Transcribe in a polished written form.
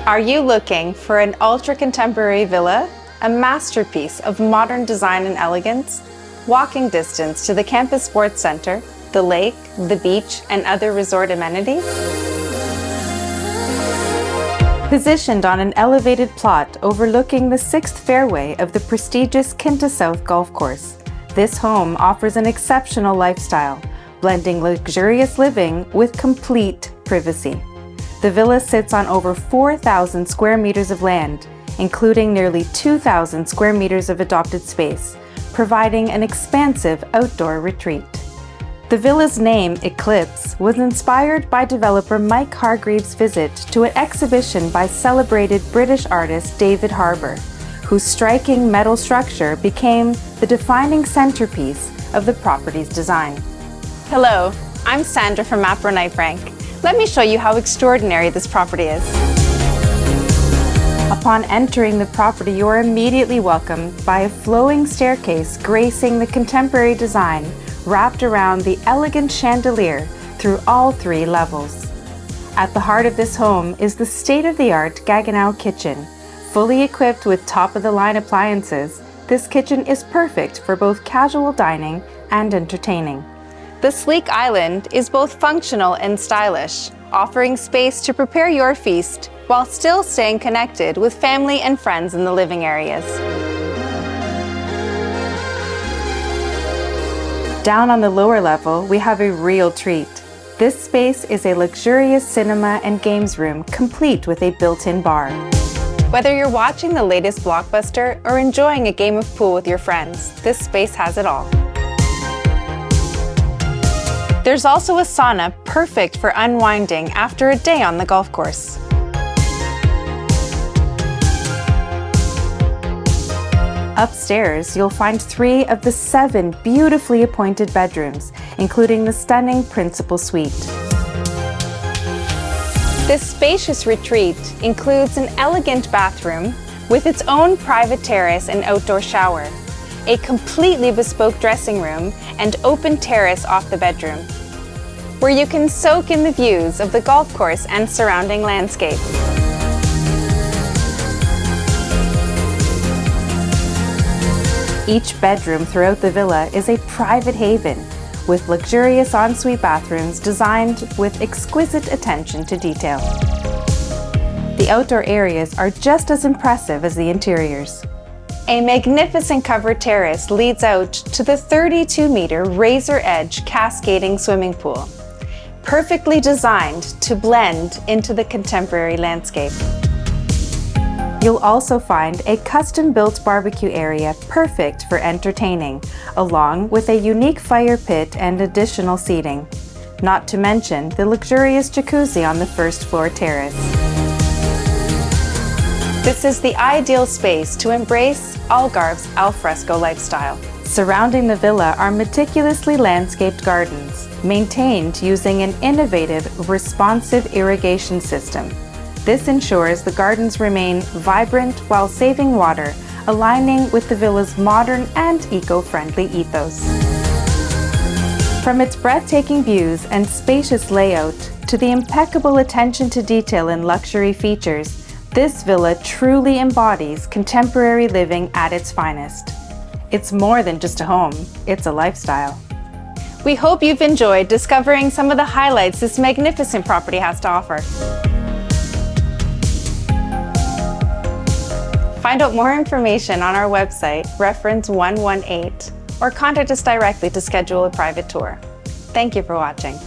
Are you looking for an ultra-contemporary villa, a masterpiece of modern design and elegance, walking distance to the campus sports center, the lake, the beach, and other resort amenities? Positioned on an elevated plot overlooking the 6th fairway of the prestigious Quinta South golf course, this home offers an exceptional lifestyle, blending luxurious living with complete privacy. The villa sits on over 4,000 square meters of land, including nearly 2,000 square meters of adopted space, providing an expansive outdoor retreat. The villa's name, Eclipse, was inspired by developer Mike Hargreaves' visit to an exhibition by celebrated British artist David Harbour, whose striking metal structure became the defining centerpiece of the property's design. Hello, I'm Sandra from Mapper Knight Frank. Let me show you how extraordinary this property is. Upon entering the property, you are immediately welcomed by a flowing staircase gracing the contemporary design wrapped around the elegant chandelier through all 3 levels. At the heart of this home is the state-of-the-art Gaggenau kitchen. Fully equipped with top-of-the-line appliances, this kitchen is perfect for both casual dining and entertaining. The sleek island is both functional and stylish, offering space to prepare your feast while still staying connected with family and friends in the living areas. Down on the lower level, we have a real treat. This space is a luxurious cinema and games room complete with a built-in bar. Whether you're watching the latest blockbuster or enjoying a game of pool with your friends, this space has it all. There's also a sauna perfect for unwinding after a day on the golf course. Upstairs, you'll find 3 of the 7 beautifully appointed bedrooms, including the stunning principal suite. This spacious retreat includes an elegant bathroom with its own private terrace and outdoor shower, a completely bespoke dressing room, and open terrace off the bedroom, where you can soak in the views of the golf course and surrounding landscape. Each bedroom throughout the villa is a private haven, with luxurious ensuite bathrooms designed with exquisite attention to detail. The outdoor areas are just as impressive as the interiors. A magnificent covered terrace leads out to the 32-meter razor-edge cascading swimming pool, perfectly designed to blend into the contemporary landscape. You'll also find a custom-built barbecue area perfect for entertaining, along with a unique fire pit and additional seating, not to mention the luxurious jacuzzi on the first-floor terrace. This is the ideal space to embrace Algarve's alfresco lifestyle. Surrounding the villa are meticulously landscaped gardens, maintained using an innovative, responsive irrigation system. This ensures the gardens remain vibrant while saving water, aligning with the villa's modern and eco-friendly ethos. From its breathtaking views and spacious layout to the impeccable attention to detail and luxury features, this villa truly embodies contemporary living at its finest. It's more than just a home, it's a lifestyle. We hope you've enjoyed discovering some of the highlights this magnificent property has to offer. Find out more information on our website, reference 118, or contact us directly to schedule a private tour. Thank you for watching.